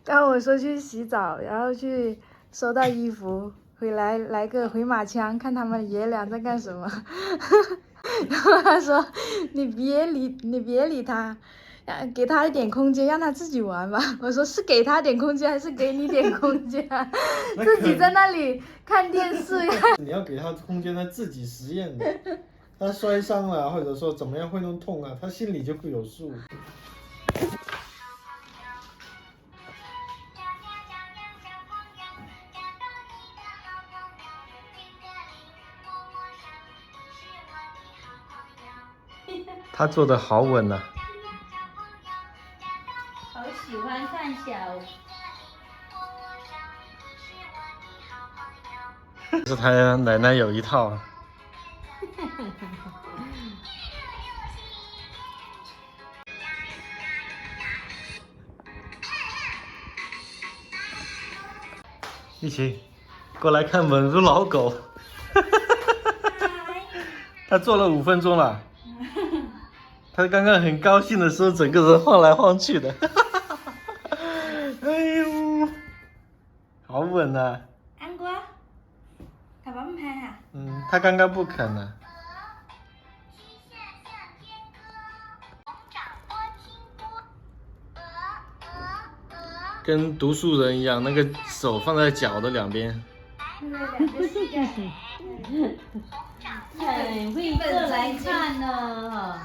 刚刚我说去洗澡，然后去收到衣服，回来来个回马枪，看他们爷俩在干什么。然后他说：“你别理他，给他一点空间，让他自己玩吧。”我说：“是给他点空间，还是给你点空间？自己在那里看电视呀？”你要给他空间，他自己实验的。他摔伤了，或者说怎么样会弄痛啊，他心里就会有数。他坐的好稳呐、好喜欢看小。是他奶奶有一套。一起过来看稳如老狗。他坐了5分钟了。他刚刚很高兴的时候，整个人晃来晃去的。哎呦，好稳啊！安哥，他爸不拍啊？他刚刚不肯呢。跟读书人一样，那个手放在脚的两边。很会过来看呢。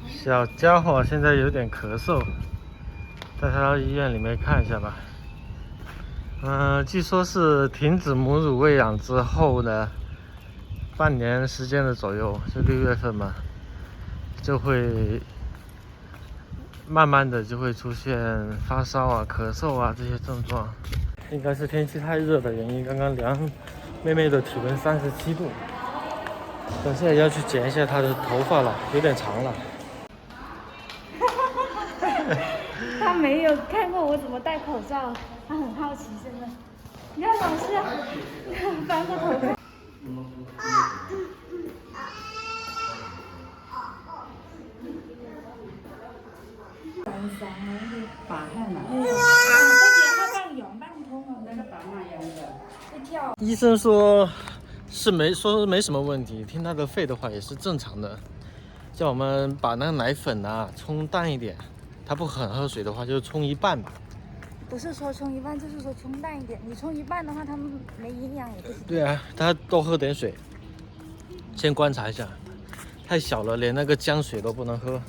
小家伙现在有点咳嗽，带他到医院里面看一下吧。据说是停止母乳喂养之后呢，半年时间的左右，就6月份嘛，就会慢慢的就会出现发烧啊、咳嗽啊这些症状。应该是天气太热的原因。刚刚量妹妹的体温37度，但现在要去剪一下她的头发了，有点长了。他没有看过我怎么戴口罩，他很好奇。现在，你看老师翻个头看。医生说没什么问题，听他的肺的话也是正常的。叫我们把那个奶粉啊冲淡一点，他不很喝水的话就冲一半吧。不是说冲一半，就是说冲淡一点。你冲一半的话，他们没营养也不行。对啊，他多喝点水。先观察一下，太小了，连那个姜水都不能喝。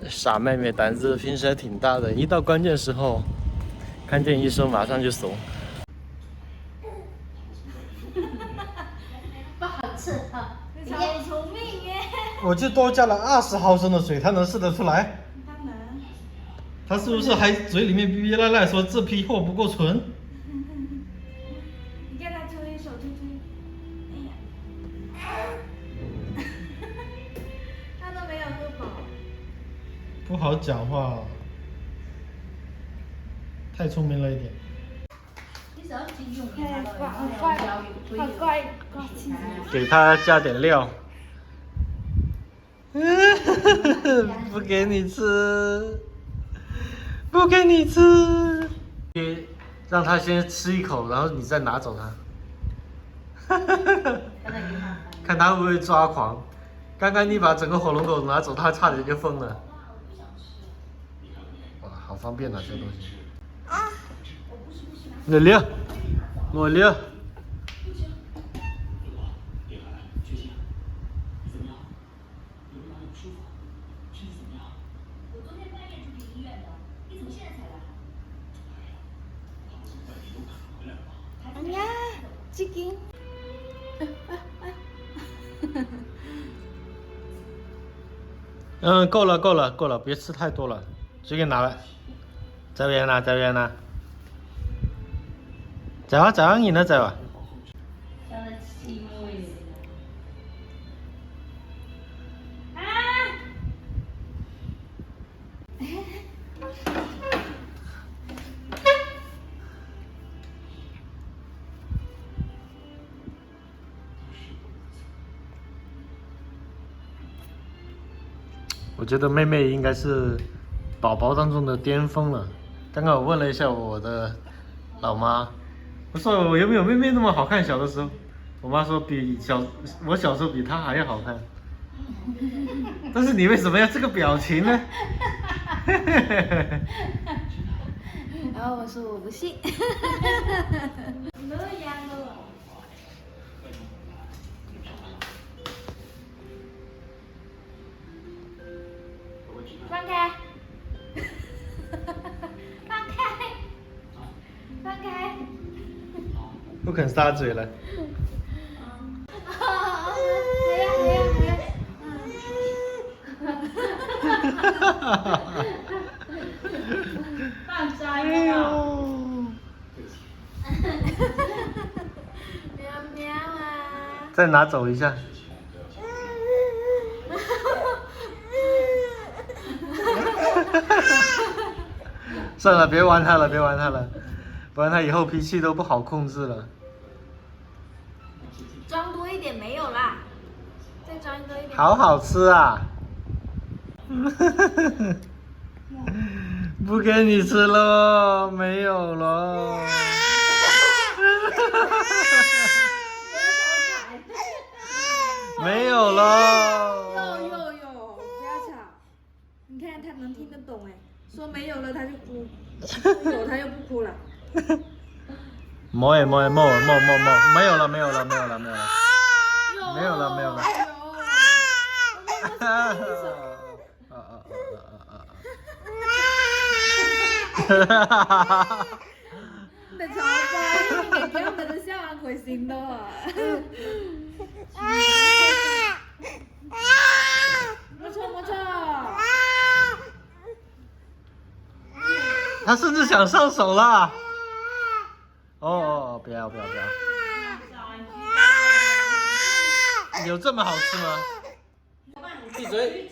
傻妹妹胆子平时还挺大的，一到关键时候，看见医生马上就怂。不好吃啊！你好聪明耶！我就多加了20毫升的水，他能试得出来？他能。他是不是还嘴里面逼逼赖赖说这批货不够纯？你叫他吹，手吹吹。哎呀，他都没有喝饱。不好讲话，太聪明了一点。乖，给他加点料。不给你吃，不给你吃。让他先吃一口，然后你再拿走他。看他会不会抓狂。刚刚你把整个火龙果拿走，他差点就疯了。哇，好方便啊，这个东西。我溜。哎呀，这个。够了，别吃太多了，这个拿来。这边呢？走啊，你呢走啊？我觉得妹妹应该是宝宝当中的巅峰了。刚刚我问了一下我的老妈，我说我有没有妹妹那么好看？小的时候，我妈说我小时候比她还要好看。但是你为什么要这个表情呢？然后我说我不信。乐呀乐。放开！放开！放开！不肯撒嘴了。放摘了。喵喵啊！再拿走一下。算了，别玩它了，别玩它了，不然它以后脾气都不好控制了。装多一点没有啦，再装多一点。好好吃啊！不给你吃了，没有了。没有了。有，不要吵。你看他能听得懂哎，说没有了他就哭，有他又不哭了。冇，没有了。没有了。你哋吵吧，你叫我哋笑下佢先咯。冇錯。他甚至想上手了。哦，不要！有这么好吃吗？闭嘴！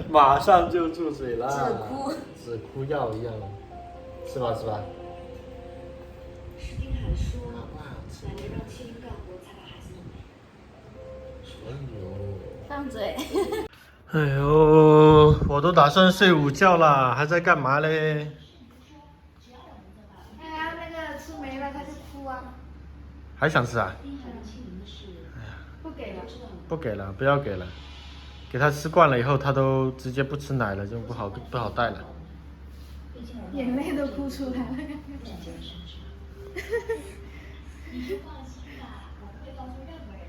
马上就住嘴了。只哭药一样，是吧？士丁还说，奶奶让青干活才把孩子弄没。放嘴。哎呦，我都打算睡午觉了，还在干嘛嘞？哎呀，那个吃没了他就哭啊。还想吃啊？不给了。不给了，不要给了。给他吃惯了以后，他都直接不吃奶了，就不好带了。眼泪都哭出来了。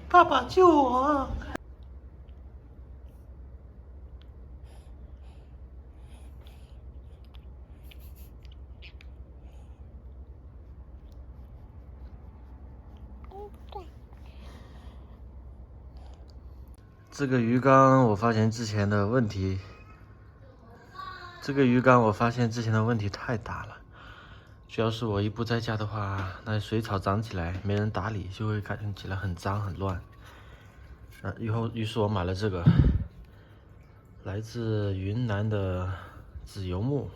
爸爸救我！这个鱼缸我发现之前的问题太大了。主要是我一不在家的话，那水草长起来没人打理，就会看起来很脏很乱。于是我买了这个，来自云南的紫油木，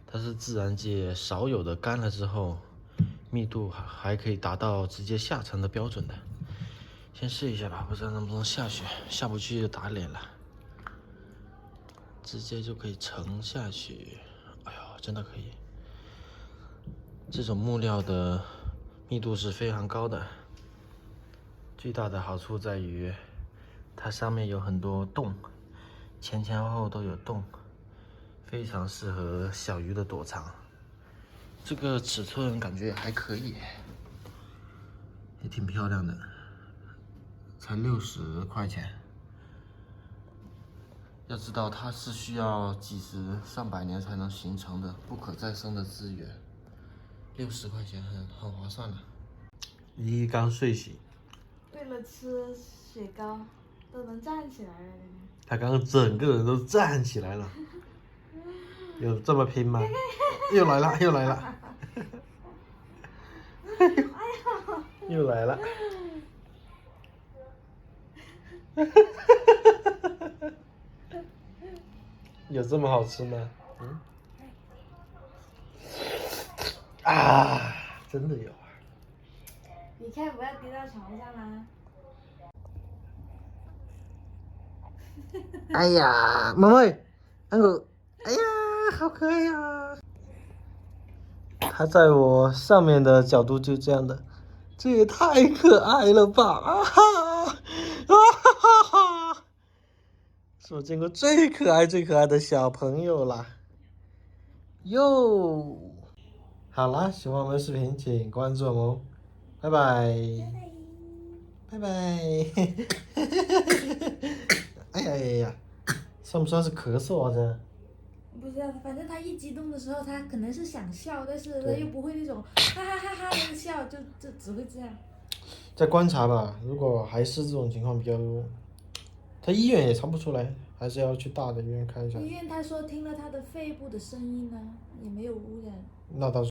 它是自然界少有的干了之后密度还可以达到直接下沉的标准的。先试一下吧，不知道能不能下去，下不去就打脸了。直接就可以沉下去，哎呦，真的可以。这种木料的密度是非常高的，最大的好处在于它上面有很多洞，前后都有洞，非常适合小鱼的躲藏。这个尺寸感觉也还可以，也挺漂亮的，才60块钱。要知道它是需要几十上百年才能形成的不可再生的资源，60块钱很划算了。一刚睡醒，为了吃雪糕都能站起来了。他刚刚整个人都站起来了，有这么拼吗？又来了，又来了。有这么好吃吗？啊，真的有啊！你看不要跌到床上啦。哎呀，妹妹，那个，哎呀，好可爱呀！它在我上面的角度就这样的，这也太可爱了吧！啊哈，啊哈哈！是我见过最可爱、最可爱的小朋友啦！哟，好啦，喜欢我们的视频请关注我们哦，拜拜，拜拜，哎呀呀呀，算不算是咳嗽啊？这？不知道，反正他一激动的时候，他可能是想笑，但是他对又不会那种哈哈哈哈的笑，就只会这样。再观察吧，如果还是这种情况比较多，他医院也查不出来，还是要去大的医院看一下。医院他说听了他的肺部的声音呢，也没有污染。那倒是。